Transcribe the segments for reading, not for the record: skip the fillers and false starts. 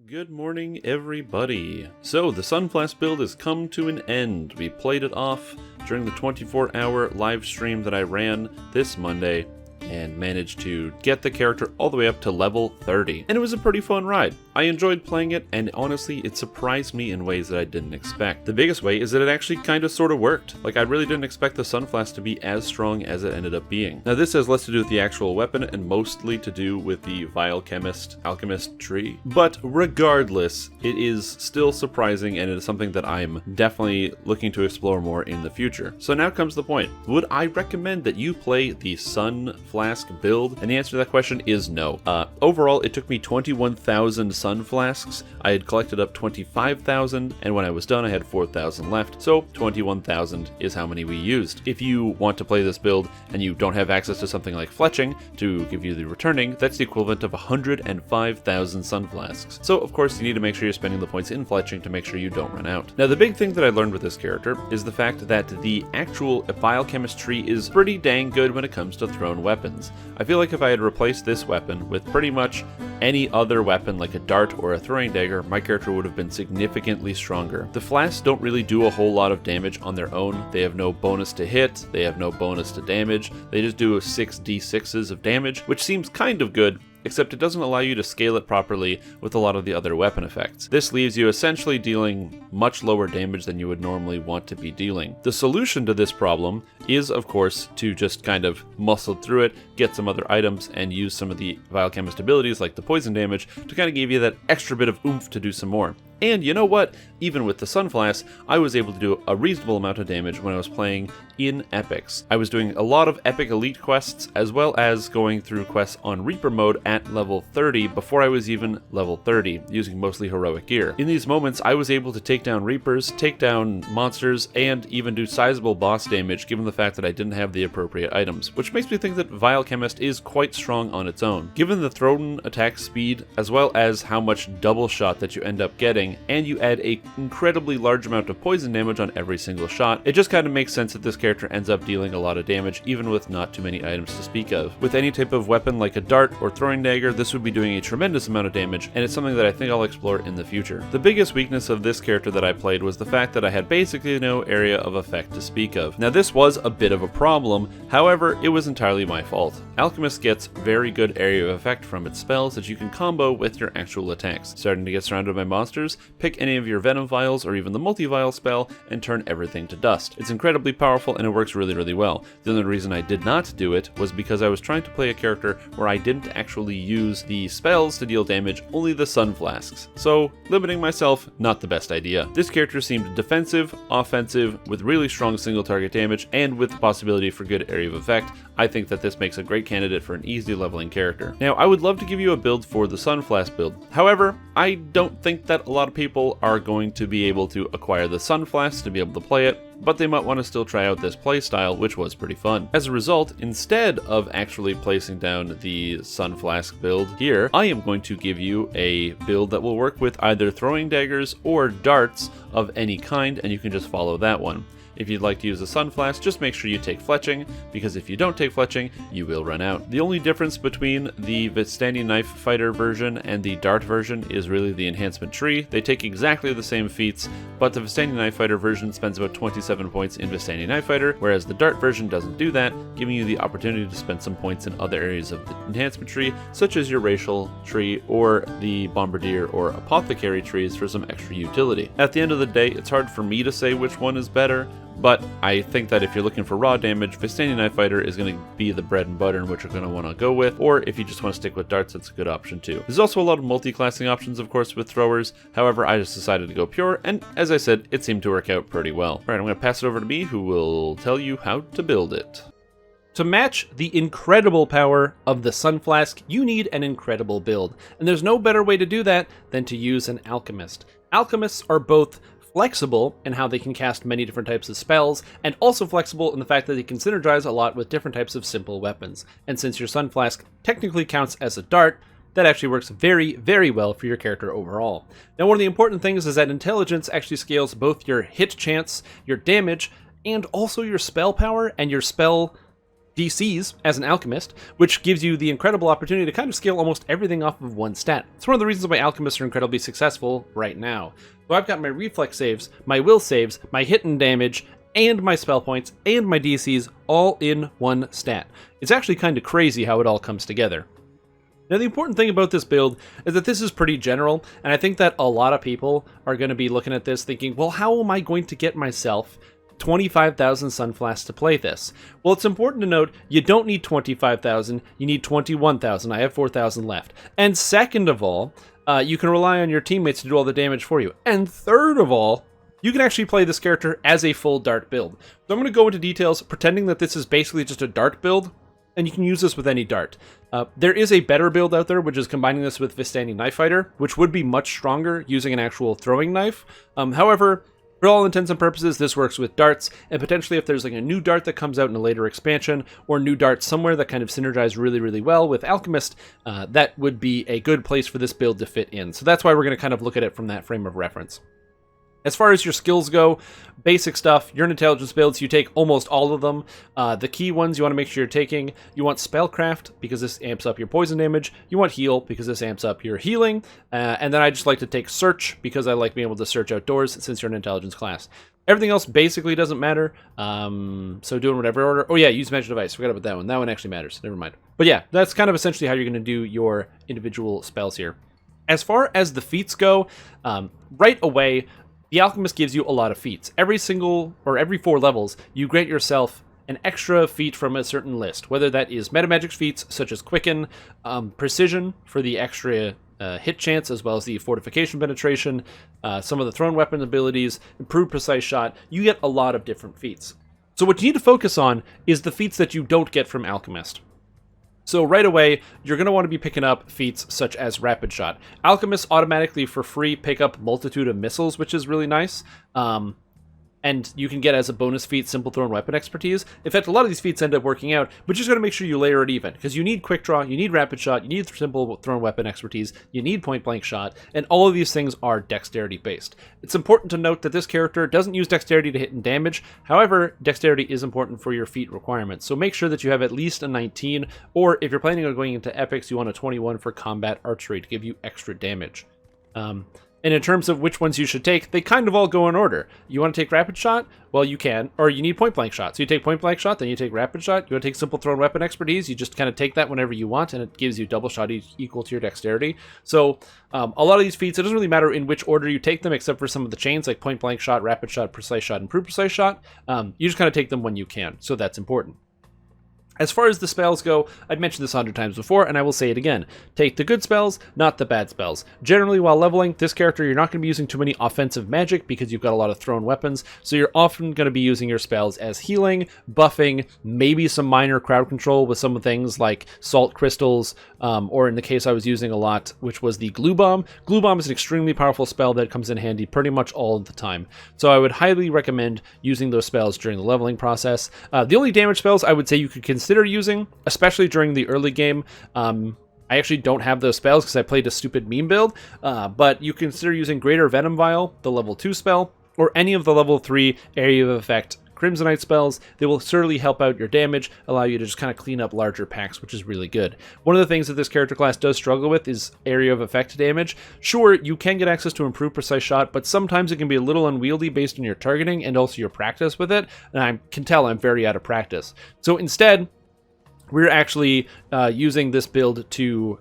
Good morning, everybody. So, the Sunflask build has come to an end. We played it off during the 24-hour live stream that I ran this Monday and managed to get the character all the way up to level 30. And it was a pretty fun ride. I enjoyed playing it, and honestly, it surprised me in ways that I didn't expect. The biggest way is that it actually kind of sort of worked. Like, I really didn't expect the Sunflask to be as strong as it ended up being. Now, this has less to do with the actual weapon and mostly to do with the Alchemist tree. But regardless, it is still surprising, and it is something that I'm definitely looking to explore more in the future. So now comes the point. Would I recommend that you play the Sunflask build? And the answer to that question is no. Overall, it took me 21,000 Sunflasks. I had collected up 25,000, and when I was done, I had 4,000 left. So 21,000 is how many we used. If you want to play this build and you don't have access to something like fletching to give you the returning, that's the equivalent of 105,000 Sunflasks. So of course, you need to make sure you're spending the points in fletching to make sure you don't run out. Now, the big thing that I learned with this character is the fact that the actual Alchemist tree is pretty dang good when it comes to thrown weapons. I feel like if I had replaced this weapon with pretty much any other weapon like a dart or a throwing dagger, my character would have been significantly stronger. The flasks don't really do a whole lot of damage on their own. They have no bonus to hit, they have no bonus to damage, they just do 6d6s of damage, which seems kind of good, except it doesn't allow you to scale it properly with a lot of the other weapon effects. This leaves you essentially dealing much lower damage than you would normally want to be dealing. The solution to this problem is, of course, to just kind of muscle through it, get some other items, and use some of the Alchemist abilities like the poison damage to kind of give you that extra bit of oomph to do some more. And you know what? Even with the Sunflask, I was able to do a reasonable amount of damage when I was playing in Epics. I was doing a lot of Epic Elite quests, as well as going through quests on Reaper mode at level 30 before I was even level 30, using mostly heroic gear. In these moments, I was able to take down Reapers, take down monsters, and even do sizable boss damage given the fact that I didn't have the appropriate items, which makes me think that Alchemist is quite strong on its own. Given the thrown attack speed, as well as how much double shot that you end up getting, and you add an incredibly large amount of poison damage on every single shot, it just kind of makes sense that this character ends up dealing a lot of damage even with not too many items to speak of. With any type of weapon like a dart or throwing dagger, this would be doing a tremendous amount of damage, and it's something that I think I'll explore in the future. The biggest weakness of this character that I played was the fact that I had basically no area of effect to speak of. Now, this was a bit of a problem, however, it was entirely my fault. Alchemist gets very good area of effect from its spells that you can combo with your actual attacks. Starting to get surrounded by monsters, pick any of your Venom Vials or even the Multi-Vial spell and turn everything to dust. It's incredibly powerful and it works really, really well. The only reason I did not do it was because I was trying to play a character where I didn't actually use the spells to deal damage, only the Sunflasks. So, limiting myself, not the best idea. This character seemed defensive, offensive, with really strong single target damage, and with the possibility for good area of effect. I think that this makes a great candidate for an easy leveling character. Now, I would love to give you a build for the Sunflask build. However, I don't think that a lot of people are going to be able to acquire the Sunflask to be able to play it, but they might want to still try out this playstyle, which was pretty fun. As a result, instead of actually placing down the Sunflask build here, I am going to give you a build that will work with either throwing daggers or darts of any kind, and you can just follow that one. If you'd like to use a Sunflask, just make sure you take fletching, because if you don't take fletching, you will run out. The only difference between the Vistani Knife Fighter version and the Dart version is really the enhancement tree. They take exactly the same feats, but the Vistani Knife Fighter version spends about 27 points in Vistani Knife Fighter, whereas the Dart version doesn't do that, giving you the opportunity to spend some points in other areas of the enhancement tree, such as your racial tree or the Bombardier or Apothecary trees for some extra utility. At the end of the day, it's hard for me to say which one is better, but I think that if you're looking for raw damage, Vistani Knife Fighter is going to be the bread and butter in which you're going to want to go with, or if you just want to stick with darts, that's a good option too. There's also a lot of multi-classing options, of course, with throwers. However, I just decided to go pure, and as I said, it seemed to work out pretty well. Alright, I'm going to pass it over to me, who will tell you how to build it. To match the incredible power of the Sunflask, you need an incredible build, and there's no better way to do that than to use an Alchemist. Alchemists are both flexible in how they can cast many different types of spells, and also flexible in the fact that they can synergize a lot with different types of simple weapons. And since your Sunflask technically counts as a dart, that actually works very, very well for your character overall. Now, one of the important things is that intelligence actually scales both your hit chance, your damage, and also your spell power and your spell DCs as an Alchemist, which gives you the incredible opportunity to kind of scale almost everything off of one stat. It's one of the reasons why Alchemists are incredibly successful right now. So I've got my reflex saves, my will saves, my hit and damage, and my spell points, and my DCs all in one stat. It's actually kind of crazy how it all comes together. Now, the important thing about this build is that this is pretty general, and I think that a lot of people are going to be looking at this thinking, well, how am I going to get myself 25,000 Sunflask to play this? Well, it's important to note you don't need 25,000, you need 21,000. I have 4,000 left. And second of all, you can rely on your teammates to do all the damage for you. And third of all, you can actually play this character as a full dart build. So I'm going to go into details pretending that this is basically just a dart build, and you can use this with any dart. There is a better build out there, which is combining this with Vistani Knife Fighter, which would be much stronger using an actual throwing knife. However, for all intents and purposes, this works with darts, and potentially if there's like a new dart that comes out in a later expansion, or new darts somewhere that kind of synergize really, really well with Alchemist, that would be a good place for this build to fit in. So that's why we're going to kind of look at it from that frame of reference. As far as your skills go, basic stuff, you're in intelligence builds, you take almost all of them. The key ones you want to make sure you're taking, you want Spellcraft, because this amps up your poison damage. You want Heal, because this amps up your healing. And then I just like to take Search, because I like being able to search outdoors, since you're an intelligence class. Everything else basically doesn't matter, so doing whatever order. Oh yeah, use Magic Device, forgot about that one. That one actually matters, never mind. But yeah, that's kind of essentially how you're going to do your individual spells here. As far as the feats go, right away, the Alchemist gives you a lot of feats. Every 4 levels, you grant yourself an extra feat from a certain list, whether that is metamagic feats such as Quicken, Precision for the extra hit chance, as well as the Fortification Penetration, some of the thrown weapon abilities, Improved Precise Shot. You get a lot of different feats. So what you need to focus on is the feats that you don't get from Alchemist. So right away, you're going to want to be picking up feats such as Rapid Shot. Alchemists automatically for free pick up Multitude of Missiles, which is really nice. And you can get as a bonus feat Simple Thrown Weapon Expertise. In fact, a lot of these feats end up working out, but you just got to make sure you layer it even, because you need Quick Draw, you need Rapid Shot, you need Simple Thrown Weapon Expertise, you need Point Blank Shot, and all of these things are Dexterity based. It's important to note that this character doesn't use Dexterity to hit and damage. However, Dexterity is important for your feat requirements, so make sure that you have at least a 19, or if you're planning on going into Epics, you want a 21 for Combat Archery to give you extra damage. And in terms of which ones you should take, they kind of all go in order. You want to take Rapid Shot? Well, you can. Or you need Point Blank Shot. So you take Point Blank Shot, then you take Rapid Shot. You want to take Simple Thrown Weapon Expertise? You just kind of take that whenever you want, and it gives you double shot equal to your Dexterity. So a lot of these feats, it doesn't really matter in which order you take them, except for some of the chains, like Point Blank Shot, Rapid Shot, Precise Shot, Improved Precise Shot. You just kind of take them when you can. So that's important. As far as the spells go, I've mentioned this 100 times before, and I will say it again. Take the good spells, not the bad spells. Generally, while leveling, this character, you're not going to be using too many offensive magic because you've got a lot of thrown weapons, so you're often going to be using your spells as healing, buffing, maybe some minor crowd control with some things like Salt Crystals, or in the case I was using a lot, which was the Glue Bomb. Glue Bomb is an extremely powerful spell that comes in handy pretty much all of the time, so I would highly recommend using those spells during the leveling process. The only damage spells I would say you could consider using, especially during the early game. I actually don't have those spells because I played a stupid meme build, but you consider using Greater Venom Vial, the level 2 spell, or any of the level 3 Area of Effect Crimsonite spells. They will certainly help out your damage, allow you to just kind of clean up larger packs, which is really good. One of the things that this character class does struggle with is Area of Effect damage. Sure, you can get access to Improved Precise Shot, but sometimes it can be a little unwieldy based on your targeting and also your practice with it, and I can tell I'm very out of practice. So instead, we're actually using this build to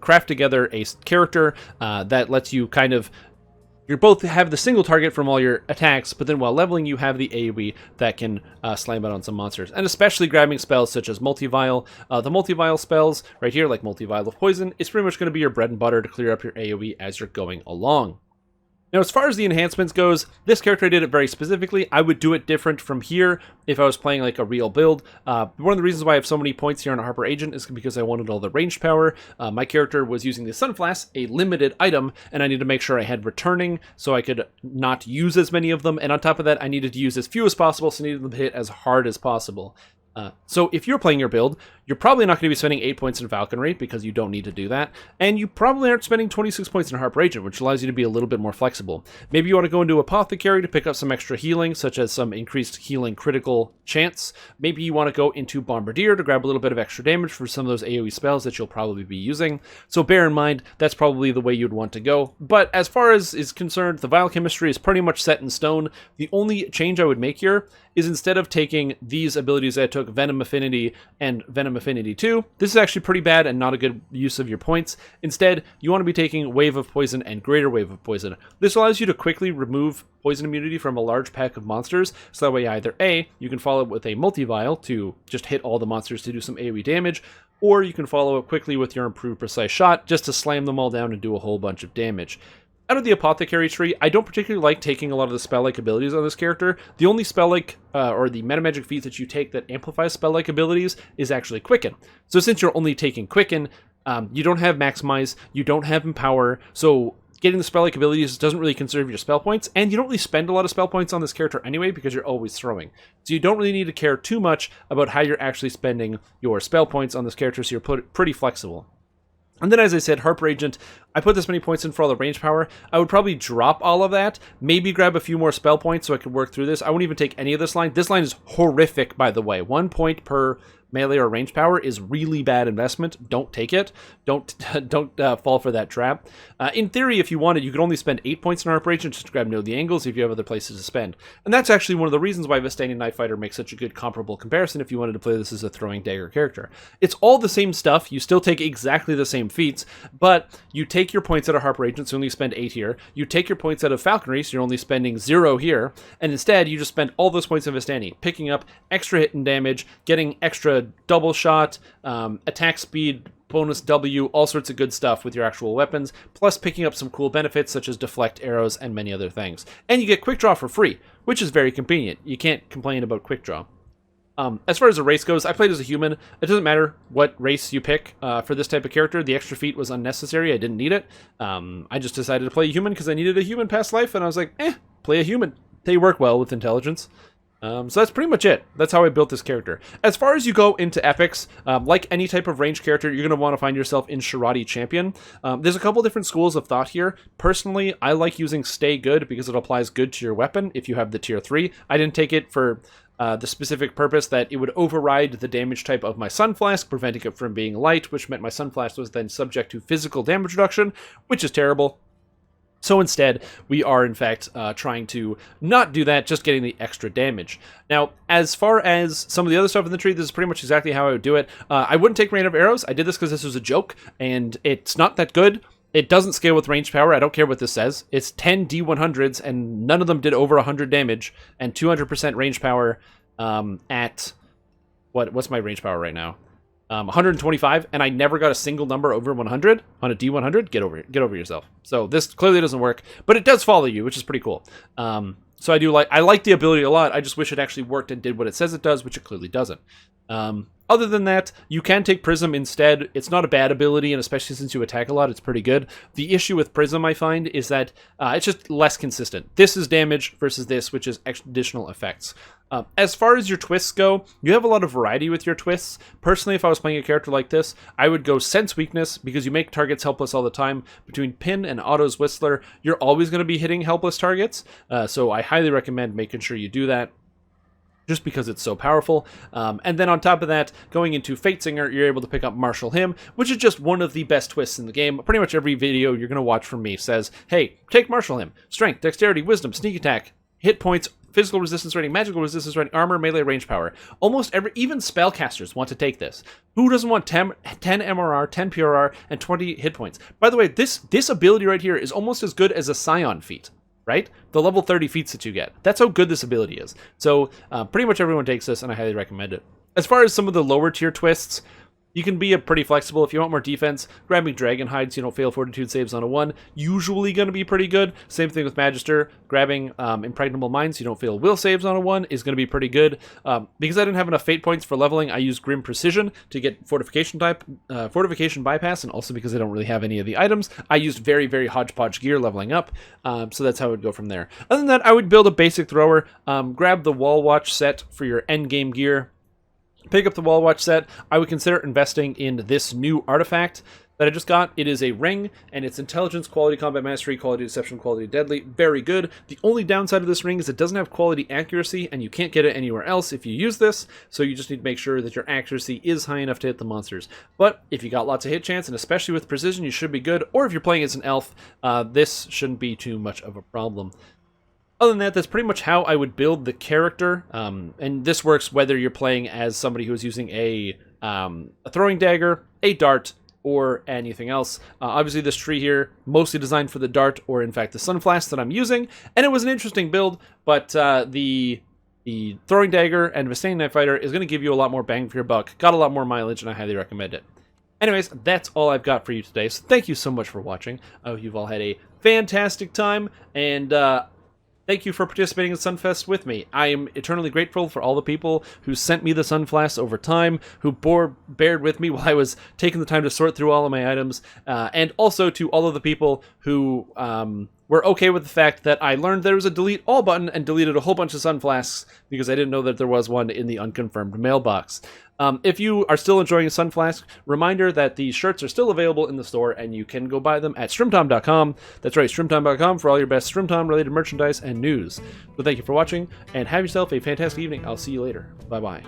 craft together a character that lets you kind of, you both have the single target from all your attacks, but then while leveling you have the AoE that can slam out on some monsters. And especially grabbing spells such as Multi-Vial. The Multi-Vial spells right here, like Multi-Vial of Poison, is pretty much going to be your bread and butter to clear up your AoE as you're going along. Now, as far as the enhancements goes, this character did it very specifically. I would do it different from here if I was playing like a real build. One of the reasons why I have so many points here on a Harper Agent is because I wanted all the ranged power. My character was using the Sunflask, a limited item, and I needed to make sure I had returning so I could not use as many of them. And on top of that, I needed to use as few as possible, so I needed them to hit as hard as possible. So if you're playing your build, You're probably not going to be spending 8 points in Falconry because you don't need to do that. And you probably aren't spending 26 points in Harper Agent, which allows you to be a little bit more flexible. Maybe you want to go into Apothecary to pick up some extra healing, such as some increased healing critical chance. Maybe you want to go into Bombardier to grab a little bit of extra damage for some of those AoE spells that you'll probably be using. So bear in mind, that's probably the way you'd want to go. But as far as is concerned, the Vial Chemistry is pretty much set in stone. The only change I would make here is instead of taking these abilities that I took, Venom Affinity and Venom Affinity 2, this is actually pretty bad and not a good use of your points. Instead, you want to be taking Wave of Poison and Greater Wave of Poison. This allows you to quickly remove poison immunity from a large pack of monsters, so that way either A, you can follow it with a multi-vial to just hit all the monsters to do some AoE damage, or you can follow it quickly with your improved precise shot just to slam them all down and do a whole bunch of damage. Out of the Apothecary tree, I don't particularly like taking a lot of the spell-like abilities on this character. The only spell-like, or the metamagic feat that you take that amplifies spell-like abilities is actually Quicken. So since you're only taking Quicken, you don't have Maximize, you don't have Empower, so getting the spell-like abilities doesn't really conserve your spell points, and you don't really spend a lot of spell points on this character anyway because you're always throwing. So you don't really need to care too much about how you're actually spending your spell points on this character, so you're pretty flexible. And then, as I said, Harper Agent, I put this many points in for all the range power. I would probably drop all of that, maybe grab a few more spell points so I could work through this. I wouldn't even take any of this line. This line is horrific, by the way. 1 point per melee or range power is really bad investment. Don't take it. Don't fall for that trap. In theory, if you wanted, you could only spend 8 points in Harper Agent just to grab Know the Angles if you have other places to spend. And that's actually one of the reasons why Vistani Knife Fighter makes such a good comparable comparison if you wanted to play this as a throwing dagger character. It's all the same stuff. You still take exactly the same feats, but you take your points out of Harper Agent, so you only spend 8 here. You take your points out of Falconry, so you're only spending 0 here. And instead, you just spend all those points in Vistani, picking up extra hit and damage, getting extra double shot, attack speed, bonus W, all sorts of good stuff with your actual weapons, plus picking up some cool benefits such as deflect arrows and many other things. And you get quick draw for free, which is very convenient. You can't complain about quick draw. As far as the race goes, I played as a human. It doesn't matter what race you pick for this type of character. The extra feat was unnecessary. I didn't need it. I just decided to play a human because I needed a human past life, and I was like, play a human. They work well with intelligence. So that's pretty much it. That's how I built this character. As far as you go into epics, like any type of ranged character, you're going to want to find yourself in Shirati Champion. There's a couple different schools of thought here. Personally, I like using Stay Good because it applies good to your weapon if you have the tier 3. I didn't take it for the specific purpose that it would override the damage type of my Sunflask, preventing it from being light, which meant my Sunflask was then subject to physical damage reduction, which is terrible. So instead, we are in fact trying to not do that, just getting the extra damage. Now, as far as some of the other stuff in the tree, this is pretty much exactly how I would do it. I wouldn't take Rain of Arrows. I did this because this was a joke, and it's not that good. It doesn't scale with range power. I don't care what this says. It's 10 D100s, and none of them did over 100 damage, and 200% range power at... What's my range power right now? 125, and I never got a single number over 100 on a D100. Get over yourself. So this clearly doesn't work, but it does follow you, which is pretty cool. So I like the ability a lot. I just wish it actually worked and did what it says it does, which it clearly doesn't. Other than that, you can take Prism instead. It's not a bad ability, and especially since you attack a lot, it's pretty good. The issue with Prism, I find, is that it's just less consistent. This is damage versus this, which is additional effects. As far as your twists go, you have a lot of variety with your twists. Personally, if I was playing a character like this, I would go Sense Weakness, because you make targets helpless all the time. Between Pin and Otto's Whistler, you're always going to be hitting helpless targets, so I highly recommend making sure you do that, just because it's so powerful. And then on top of that, going into Fate Singer, you're able to pick up Marshal Him, which is just one of the best twists in the game. Pretty much every video you're going to watch from me says, hey, take Marshal Him. Strength, Dexterity, Wisdom, Sneak Attack, Hit Points, Physical Resistance Rating, Magical Resistance Rating, Armor, Melee, Range Power. Almost even spellcasters want to take this. Who doesn't want 10 MRR, 10 PRR, and 20 hit points? By the way, this ability right here is almost as good as a Scion feat. Right? The level 30 feats that you get. That's how good this ability is. So pretty much everyone takes this, and I highly recommend it. As far as some of the lower tier twists, you can be pretty flexible. If you want more defense, grabbing Dragon Hide so you don't fail Fortitude saves on a 1, usually going to be pretty good. Same thing with Magister. Grabbing Impregnable Mind so you don't fail Will saves on a 1 is going to be pretty good. Because I didn't have enough Fate points for leveling, I used Grim Precision to get Fortification Bypass, and also because I don't really have any of the items, I used very, very hodgepodge gear leveling up. So that's how it would go from there. Other than that, I would build a basic thrower, grab the Wall Watch set for your endgame gear, pick up the Wall Watch set, I would consider investing in this new artifact that I just got. It is a ring, and it's intelligence, quality, combat mastery, quality, deception, quality, deadly. Very good. The only downside of this ring is it doesn't have quality accuracy, and you can't get it anywhere else if you use this, so you just need to make sure that your accuracy is high enough to hit the monsters. But if you got lots of hit chance, and especially with precision, you should be good, or if you're playing as an elf, this shouldn't be too much of a problem. Other than that, that's pretty much how I would build the character, and this works whether you're playing as somebody who's using a throwing dagger, a dart, or anything else. Obviously, this tree here, mostly designed for the dart, or in fact the Sunflask that I'm using, and it was an interesting build, but the throwing dagger and Vistani Knife Fighter is going to give you a lot more bang for your buck, got a lot more mileage, and I highly recommend it. Anyways, that's all I've got for you today, so thank you so much for watching. I hope you've all had a fantastic time, and thank you for participating in Sunfest with me. I am eternally grateful for all the people who sent me the Sunflask over time, who bared with me while I was taking the time to sort through all of my items, and also to all of the people who were okay with the fact that I learned there was a delete all button and deleted a whole bunch of Sunflasks because I didn't know that there was one in the unconfirmed mailbox. If you are still enjoying Sunflask, reminder that the shirts are still available in the store and you can go buy them at strimtom.com. That's right, strimtom.com for all your best Strimtom related merchandise and news. So thank you for watching and have yourself a fantastic evening. I'll see you later. Bye-bye.